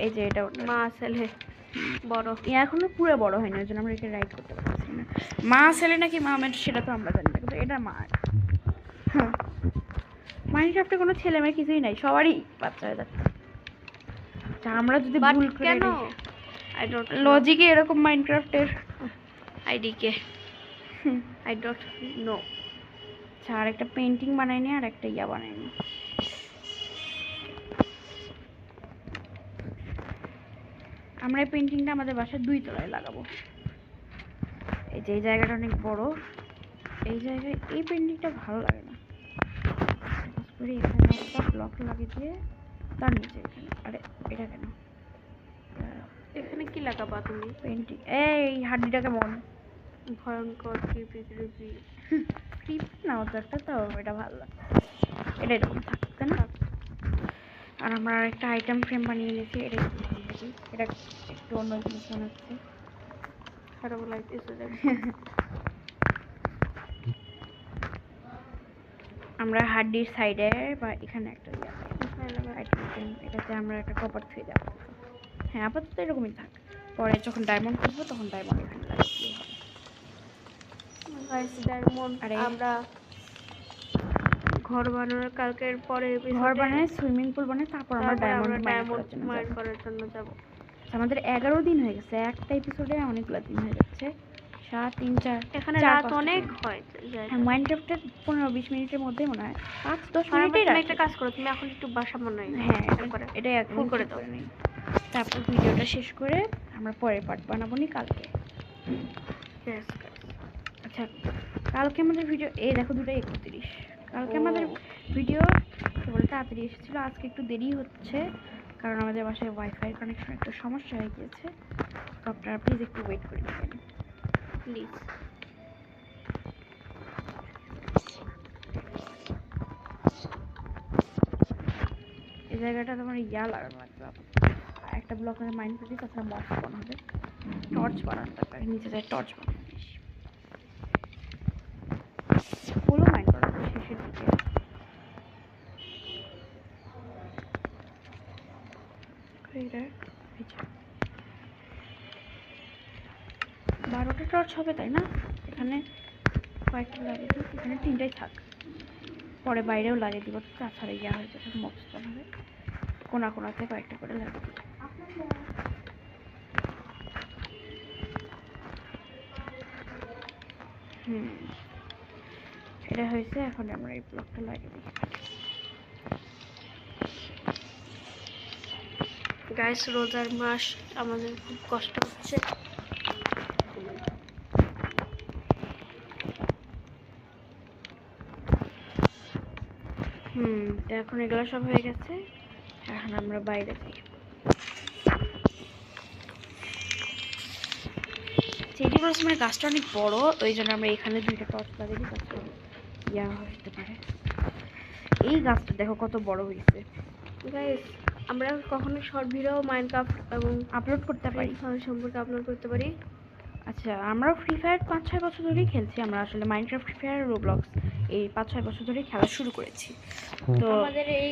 এই যে এটা ওটা মা ছেলে বড় এখনো পুরো বড় হয়নি, ওই জন্য আমরা একে রাইড করতে পারছি না। মা ছেলে নাকি মা মেয়ে সেটা তো আমরা জানি না, কিন্তু এটা মা। হ্যাঁ, মাইনক্রাফটে কোনো ছেলে মেয়ে কিছুই নাই, সবারই বাচ্চা হয়ে যাচ্ছে। আচ্ছা, আমরা যদি বাট ভুল করে কেন আই ডোন্ট লজিকে এরকম মাইনক্রাফটের আইডিকে আই ডোন্ট নো। আচ্ছা, আর একটা পেন্টিং বানাইনি আর একটা ইয়া বানাইনি। আমরা এই পেন্টিংটা আমাদের বাসার 2 তলায় লাগাবো। এই যে এই জায়গাটা অনেক বড়, এই জায়গায় এই পেন্টিংটা ভালো লাগে না। করে এখানে একটা ব্লক লাগিয়ে দিয়ে তার নিচে এখানে, আরে এটা কেন এখানে কি লাগাবা তুমি? পেন্টিং? এই হাড্ডিটা কেমন ভয়ঙ্কর ক্রিপি ক্রিপি ক্রিপ না, অত একটা তো এটা ভালো লাগে, এটা এরকম থাকতে না। আর আমরা একটা আইটেম ফ্রেম বানিয়ে নিয়েছি, এটা এটা একটু অন্য জিনিস মনে হচ্ছে, খারাপ লাগতেছে আমরা হাড্ডির সাইডে বা এখানে একটা আইটেম ফ্রেম, এটাতে আমরা একটা কপার থুয়ে দেবো। হ্যাঁ, আপাতত এরকমই থাক, পরে যখন ডায়মন্ড করবো তখন ডায়মন্ড এখানে লাগিয়ে হবে। গাইস ডায়মন্ড আমরা ঘর বানানোর কালকের পরে ঘর বানায়, সুইমিং পুল বানায়, তারপর আমরা ডায়মন্ড মাইন করার জন্য যাব। আমাদের 11 দিন হয়ে গেছে, একটা এপিসোডে অনেকগুলো দিন হয়ে যাচ্ছে, 7 3 4 এখানে রাত অনেক হয়। হ্যাঁ, মাইনক্রাফটের 15-20 মিনিটের মধ্যে মনে হয় 5-10 মিনিটেই তুমি একটা কাজ করো, তুমি এখন একটু বাসা বানাই। হ্যাঁ, এটা এখন করে দাও। তারপর ভিডিওটা শেষ করে আমরা পরের পার্ট বানাবো নি কালকে। আচ্ছা, কালকে আমাদের ভিডিও এই দেখো 2:31, কালকে আমাদের ভিডিও কেবল তাড়াতাড়ি এসেছিল, আজকে একটু দেরি হচ্ছে কারণ আমাদের বাসায় ওয়াইফাই কানেকশন একটু সমস্যা হয়ে গিয়েছে, তো আপনারা প্লিজ একটু ওয়েট করে নেবেন প্লিজ। এই জায়গাটা তোমার ইয়া লাগানো লাগবে, একটা ব্লক মাইন্ড করে দিই, তাছাড়া মক্স বানাবে, টর্চ বানানো দরকার, নিচে যায় টর্চ বানানো বেশি ফুলও মাইন্ড করা শেষের দিকে। এটা 12টা টর্চ হবে তাই না? এখানে কয়েকটা লাগিয়ে দিই, এখানে 3টাই থাক, পরে বাইরেও লাগিয়ে দিব, তাছাড়া ইয়া হয়ে যাবে, মক্স বানাবে, কোনা কোনাতে কয়েকটা করে লাগিয়ে দিব। এটা হয়েছে, এখন আমরা এই ব্লকটা লাগিয়ে দিই। গাইস রোজার মাস, আমাদের খুব কষ্ট হচ্ছে। এখন এগুলো সব হয়ে গেছে, এখন আমরা বাইরে যাই। চেরি ব্লসমের গাছটা অনেক বড়, ওই জন্য আমরা এখানে 2টা টর্চ লাগিয়ে দিই, তাছাড়া ইয়া হতে পারে। এই গাছটা দেখো কত বড় হয়েছে। গাইস আমরা কখনো শর্ট ভিডিও মাইনক্রাফট এবং আপলোড করতে পারি, সম্পর্কে আপলোড করতে পারি। আচ্ছা, আমরা ফ্রি ফায়ার 5-6 বছর ধরেই খেলছি, আমরা আসলে মাইনক্রাফট, ফ্রি ফায়ার, রোবলক্স এই 5-6 বছর ধরেই খেলা শুরু করেছি। তো আমাদের এই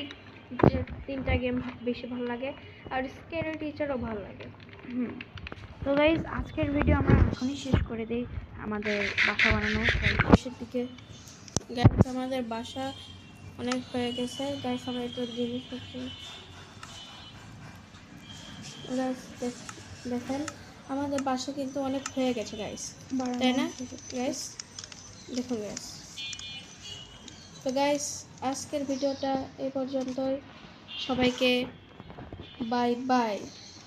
3টা গেম বেশি ভালো লাগে, আর স্কেয়ার টিচারও ভালো লাগে। তো গাইজ আজকের ভিডিও আমরা এখনই শেষ করে দিই, আমাদের বাসা বানানো শেষের দিকে। গাইস আমাদের বাসা অনেক হয়ে গেছে। গাইস আমরা একটু জিনিসপত্র গাইস দেখেন, আমাদের বাসা কিন্তু অনেক হয়ে গেছে গাইস, তাই না গাইস? দেখুন গাইস। তো গাইস আজকের ভিডিওটা এই পর্যন্তই, সবাইকে বাই বাই।